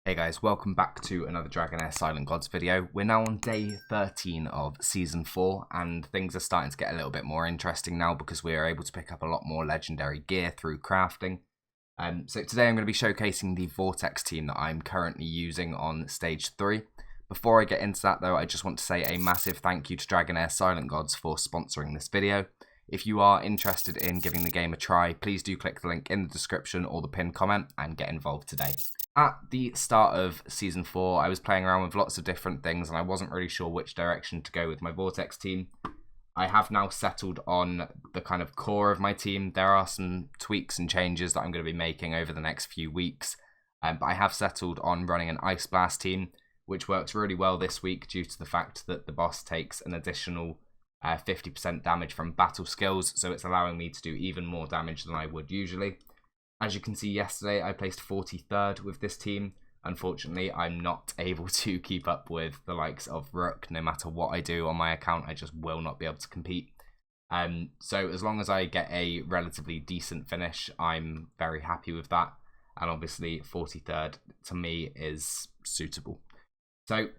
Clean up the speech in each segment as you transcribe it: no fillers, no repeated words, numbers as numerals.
Hey guys, welcome back to another Dragonheir Silent Gods video. We're now on day 13 of Season 4 and things are starting to get a little bit more interesting now because we are able to pick up a lot more legendary gear through crafting. So today I'm going to be showcasing the VORTEX team that I'm currently using on Stage 3. Before I get into that though, I just want to say a massive thank you to Dragonheir Silent Gods for sponsoring this video. If you are interested in giving the game a try, please do click the link in the description or the pinned comment and get involved today. At the start of Season 4, I was playing around with lots of different things and I wasn't really sure which direction to go with my VORTEX team. I have now settled on the kind of core of my team. There are some tweaks and changes that I'm going to be making over the next few weeks, but I have settled on running an Ice Blast team, which works really well this week due to the fact that the boss takes an additional 50% damage from battle skills, so it's allowing me to do even more damage than I would usually. As you can see, yesterday I placed 43rd with this team. Unfortunately, I'm not able to keep up with the likes of Rook. No matter what I do on my account, I just will not be able to compete. So as long as I get a relatively decent finish, I'm very happy with that. And obviously 43rd to me is suitable. So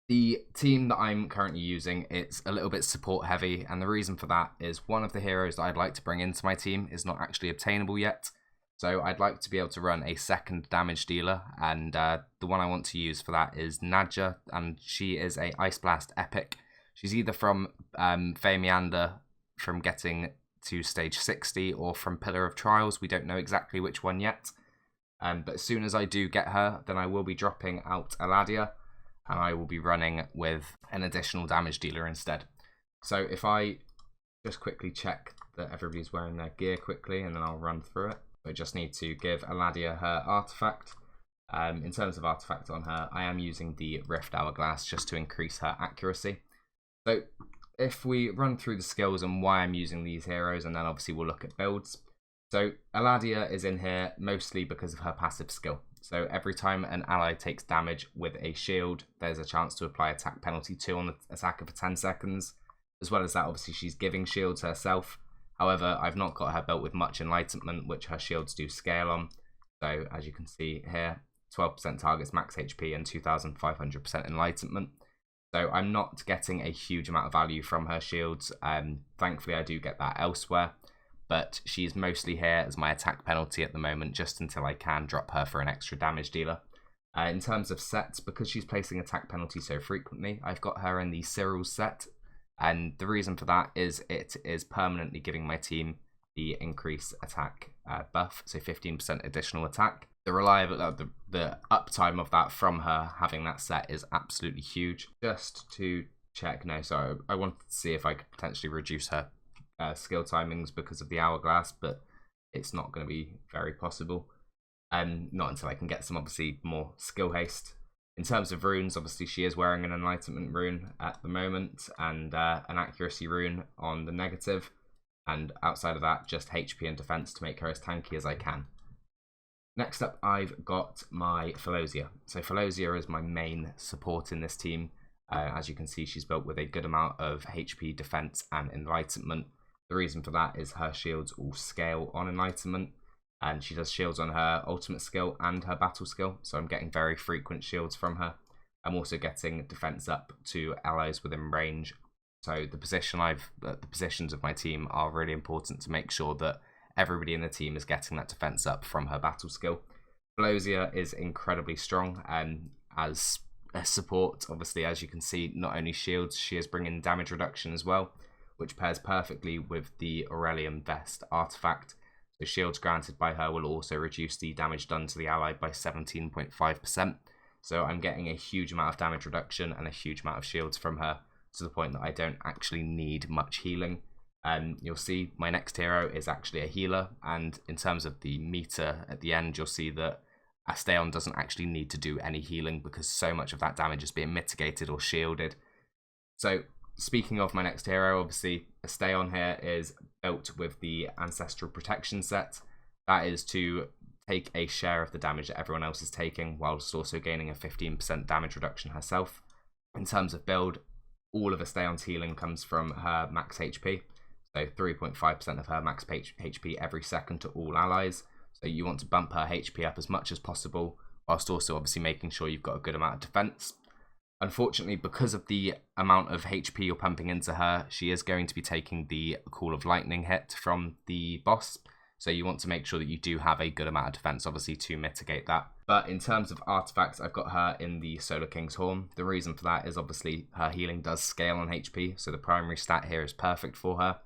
the team that I'm currently using, it's a little bit support heavy, and the reason for that is one of the heroes that I'd like to bring into my team is not actually obtainable yet. So I'd like to be able to run a second damage dealer, and the one I want to use for that is Nadja, and she is a Ice Blast epic. She's either from Meander from getting to stage 60 or from Pillar of Trials. We don't know exactly which one yet. But as soon as I do get her, then I will be dropping out Aladia, and I will be running with an additional damage dealer instead. So if I just quickly check that everybody's wearing their gear quickly, and then I'll run through it. I just need to give Aladia her artifact. In terms of artifact on her, I am using the Rift Hourglass just to increase her accuracy. So if we run through the skills and why I'm using these heroes, and then obviously we'll look at builds. So Aladia is in here mostly because of her passive skill. So every time an ally takes damage with a shield, there's a chance to apply attack penalty 2 on the attacker for 10 seconds. As well as that, obviously she's giving shields herself. However, I've not got her built with much enlightenment, which her shields do scale on. So as you can see here, 12% targets max HP and 2,500% enlightenment. So I'm not getting a huge amount of value from her shields. Thankfully, I do get that elsewhere. But she's mostly here as my attack penalty at the moment, just until I can drop her for an extra damage dealer. In terms of sets, because she's placing attack penalty so frequently, I've got her in the Cyril set. And the reason for that is it is permanently giving my team the increased attack buff, so 15% additional attack. The the uptime of that from her having that set is absolutely huge. Just to check, no, so I wanted to see if I could potentially reduce her skill timings because of the hourglass, but it's not going to be very possible. Not until I can get some obviously more skill haste. In terms of runes, obviously she is wearing an enlightenment rune at the moment and an accuracy rune on the negative. And outside of that, just HP and defense to make her as tanky as I can. Next up, I've got my Philosia. So Philosia is my main support in this team. As you can see, she's built with a good amount of HP, defense and enlightenment. The reason for that is her shields all scale on enlightenment. And she does shields on her ultimate skill and her battle skill, so I'm getting very frequent shields from her. I'm also getting defense up to allies within range. So the positions of my team are really important to make sure that everybody in the team is getting that defense up from her battle skill. Philosia is incredibly strong, and as a support, obviously, as you can see, not only shields, she is bringing damage reduction as well, which pairs perfectly with the Aurelium Vest artifact. So shields granted by her will also reduce the damage done to the ally by 17.5%. So I'm getting a huge amount of damage reduction and a huge amount of shields from her, to the point that I don't actually need much healing. You'll see my next hero is actually a healer, and in terms of the meter at the end, you'll see that Asta doesn't actually need to do any healing because so much of that damage is being mitigated or shielded. So speaking of my next hero, obviously Asta here is built with the Ancestral Protection set. That is to take a share of the damage that everyone else is taking, whilst also gaining a 15% damage reduction herself. In terms of build, all of Astaeon's healing comes from her max HP, so 3.5% of her max HP every second to all allies. So you want to bump her HP up as much as possible, whilst also obviously making sure you've got a good amount of defense. Unfortunately, because of the amount of HP you're pumping into her, she is going to be taking the Call of Lightning hit from the boss. So you want to make sure that you do have a good amount of defense, obviously, to mitigate that. But in terms of artifacts, I've got her in the Solar King's Horn. The reason for that is obviously her healing does scale on HP, so the primary stat here is perfect for her.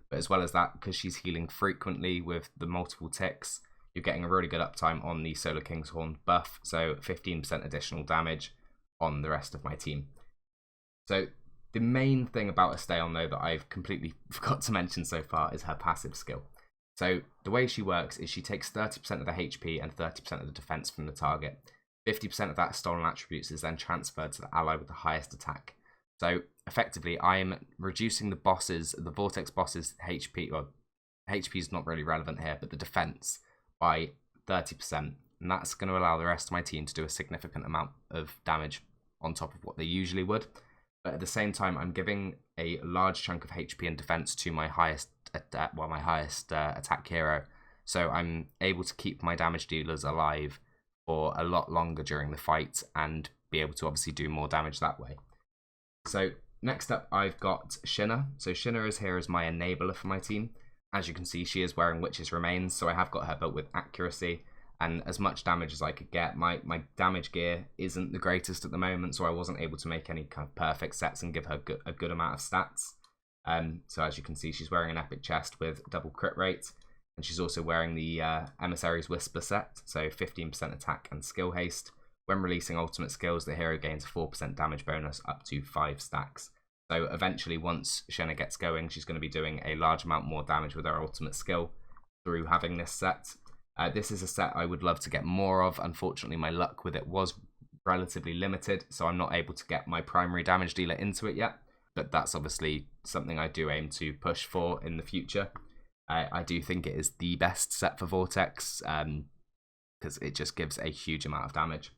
But as well as that, because she's healing frequently with the multiple ticks, you're getting a really good uptime on the Solar King's Horn buff, so 15% additional damage on the rest of my team. So the main thing about Asta, though, that I've completely forgot to mention so far is her passive skill. So the way she works is she takes 30% of the HP and 30% of the defense from the target. 50% of that stolen attributes is then transferred to the ally with the highest attack. So effectively, I am reducing the Vortex boss's HP, well, HP is not really relevant here, but the defense by 30%. And that's going to allow the rest of my team to do a significant amount of damage on top of what they usually would. But at the same time, I'm giving a large chunk of HP and defense to my highest attack hero. So I'm able to keep my damage dealers alive for a lot longer during the fight and be able to obviously do more damage that way. So next up, I've got Shinner. So Shinner is here as my enabler for my team. As you can see, she is wearing Witch's Remains, so I have got her built with accuracy and as much damage as I could get. My damage gear isn't the greatest at the moment, so I wasn't able to make any kind of perfect sets and give her a good amount of stats. So as you can see, she's wearing an epic chest with double crit rate, and she's also wearing the Emissary's Whisper set, so 15% attack and skill haste. When releasing ultimate skills, the hero gains a 4% damage bonus up to 5 stacks. So eventually, once Shinner gets going, she's going to be doing a large amount more damage with her ultimate skill through having this set. This is a set I would love to get more of. Unfortunately, my luck with it was relatively limited, so I'm not able to get my primary damage dealer into it yet. But that's obviously something I do aim to push for in the future. I do think it is the best set for Vortex, because it just gives a huge amount of damage.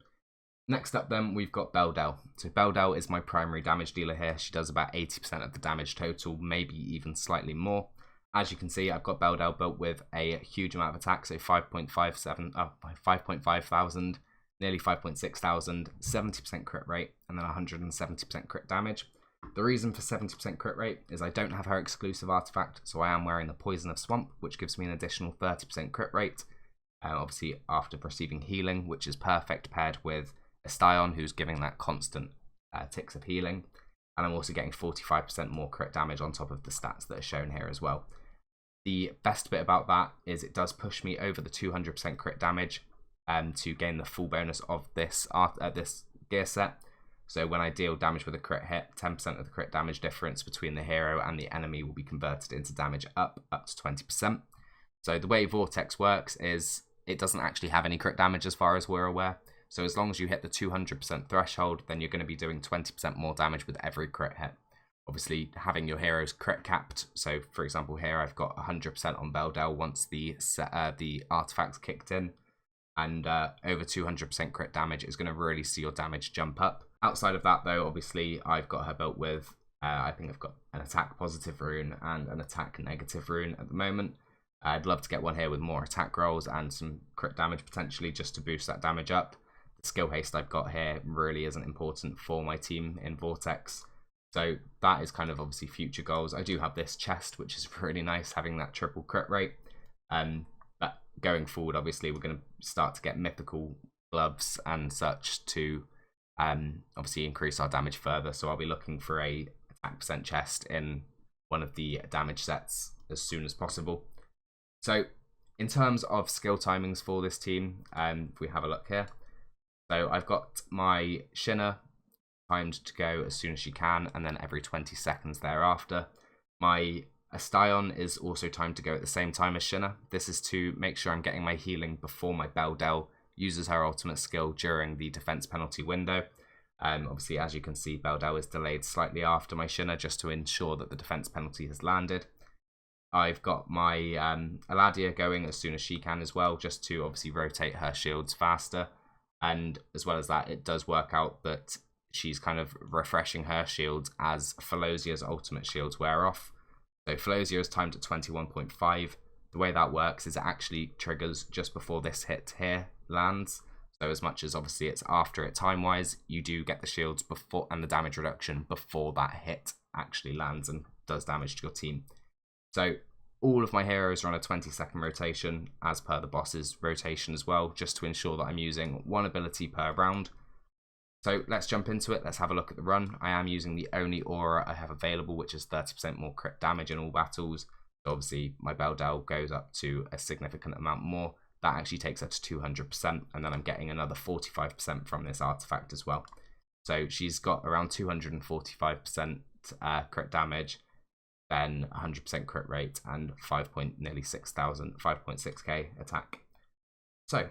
Next up then, we've got Beldel. So Beldel is my primary damage dealer here. She does about 80% of the damage total, maybe even slightly more. As you can see, I've got Beldel built with a huge amount of attack, so 5.5 thousand, nearly 5.6 thousand, 70% crit rate, and then 170% crit damage. The reason for 70% crit rate is I don't have her exclusive artifact, so I am wearing the Poison of Swamp, which gives me an additional 30% crit rate, obviously after receiving healing, which is perfect paired with Asta, who's giving that constant ticks of healing, and I'm also getting 45% more crit damage on top of the stats that are shown here as well. The best bit about that is it does push me over the 200% crit damage to gain the full bonus of this gear set. So when I deal damage with a crit hit, 10% of the crit damage difference between the hero and the enemy will be converted into damage up to 20%. So the way Vortex works is it doesn't actually have any crit damage as far as we're aware. So as long as you hit the 200% threshold, then you're going to be doing 20% more damage with every crit hit. Obviously, having your heroes crit capped. So for example, here I've got 100% on Beldel once the artifact's kicked in. And over 200% crit damage is going to really see your damage jump up. Outside of that, though, obviously, I've got her built with, I think I've got an attack positive rune and an attack negative rune at the moment. I'd love to get one here with more attack rolls and some crit damage potentially just to boost that damage up. The skill haste I've got here really isn't important for my team in Vortex. So that is kind of obviously future goals. I do have this chest, which is really nice, having that triple crit rate. But going forward, obviously, we're going to start to get mythical gloves and such to obviously increase our damage further. So I'll be looking for a attack percent chest in one of the damage sets as soon as possible. So in terms of skill timings for this team, if we have a look here. So I've got my Shinner timed to go as soon as she can, and then every 20 seconds thereafter. My Asta is also timed to go at the same time as Shinner. This is to make sure I'm getting my healing before my Beldel uses her ultimate skill during the defense penalty window. Obviously, as you can see, Beldel is delayed slightly after my Shinner just to ensure that the defense penalty has landed. I've got my Aladia going as soon as she can as well, just to obviously rotate her shields faster. And as well as that, it does work out that she's kind of refreshing her shields as Felosia's ultimate shields wear off. So Felosia is timed at 21.5. The way that works is it actually triggers just before this hit here lands. So as much as obviously it's after it time-wise, you do get the shields before and the damage reduction before that hit actually lands and does damage to your team. So all of my heroes are on a 20-second rotation, as per the boss's rotation as well, just to ensure that I'm using one ability per round. So let's jump into it. Let's have a look at the run. I am using the only aura I have available, which is 30% more crit damage in all battles. So obviously my Beldel goes up to a significant amount more. That actually takes her to 200%, and then I'm getting another 45% from this artifact as well. So she's got around 245% crit damage, then 100% crit rate, and 5.6k attack. So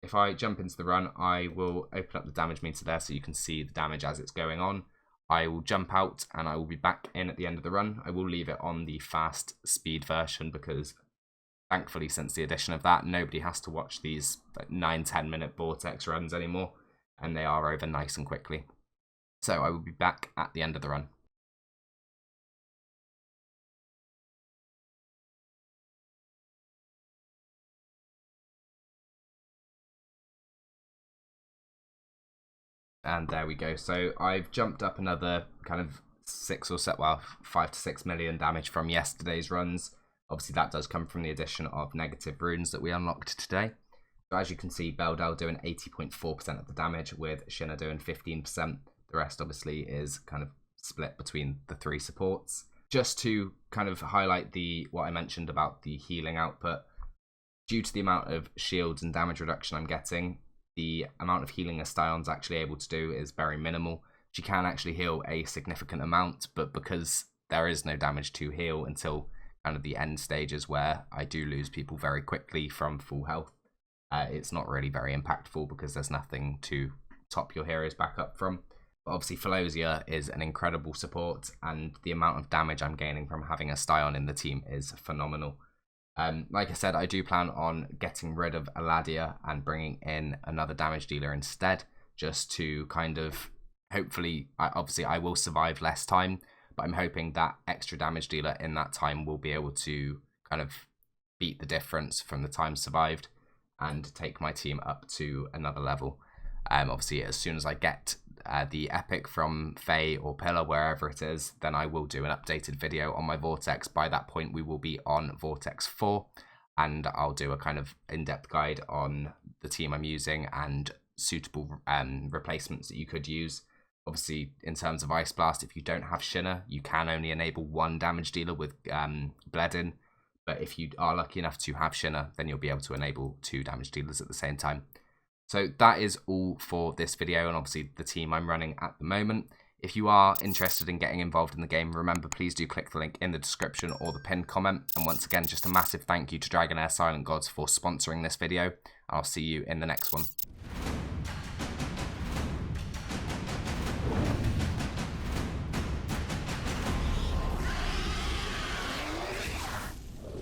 if I jump into the run, I will open up the damage meter there so you can see the damage as it's going on. I will jump out and I will be back in at the end of the run. I will leave it on the fast speed version because thankfully since the addition of that, nobody has to watch these 9-10 minute Vortex runs anymore, and they are over nice and quickly. So I will be back at the end of the run. And there we go. So I've jumped up another kind of 5 to 6 million damage from yesterday's runs. Obviously that does come from the addition of negative runes that we unlocked today. So as you can see, Beldel doing 80.4% of the damage, with Shinner doing 15%. The rest obviously is kind of split between the 3 supports. Just to kind of highlight what I mentioned about the healing output, due to the amount of shields and damage reduction I'm getting, the amount of healing a Styon's actually able to do is very minimal. She can actually heal a significant amount, but because there is no damage to heal until kind of the end stages where I do lose people very quickly from full health, it's not really very impactful because there's nothing to top your heroes back up from. But obviously Philosia is an incredible support, and the amount of damage I'm gaining from having a Styon in the team is phenomenal. Like I said, I do plan on getting rid of Aladia and bringing in another damage dealer instead, just to kind of hopefully, obviously I will survive less time, but I'm hoping that extra damage dealer in that time will be able to kind of beat the difference from the time survived and take my team up to another level. Obviously as soon as I get the epic from Faye or Pillar, wherever it is, then I will do an updated video on my Vortex. By that point we will be on Vortex 4, and I'll do a kind of in-depth guide on the team I'm using and suitable replacements that you could use. Obviously in terms of Ice Blast, if you don't have Shinner, you can only enable 1 damage dealer with Bledin, but if you are lucky enough to have Shinner, then you'll be able to enable 2 damage dealers at the same time. So that is all for this video, and obviously the team I'm running at the moment. If you are interested in getting involved in the game, remember, please do click the link in the description or the pinned comment. And once again, just a massive thank you to Dragonheir Silent Gods for sponsoring this video. I'll see you in the next one.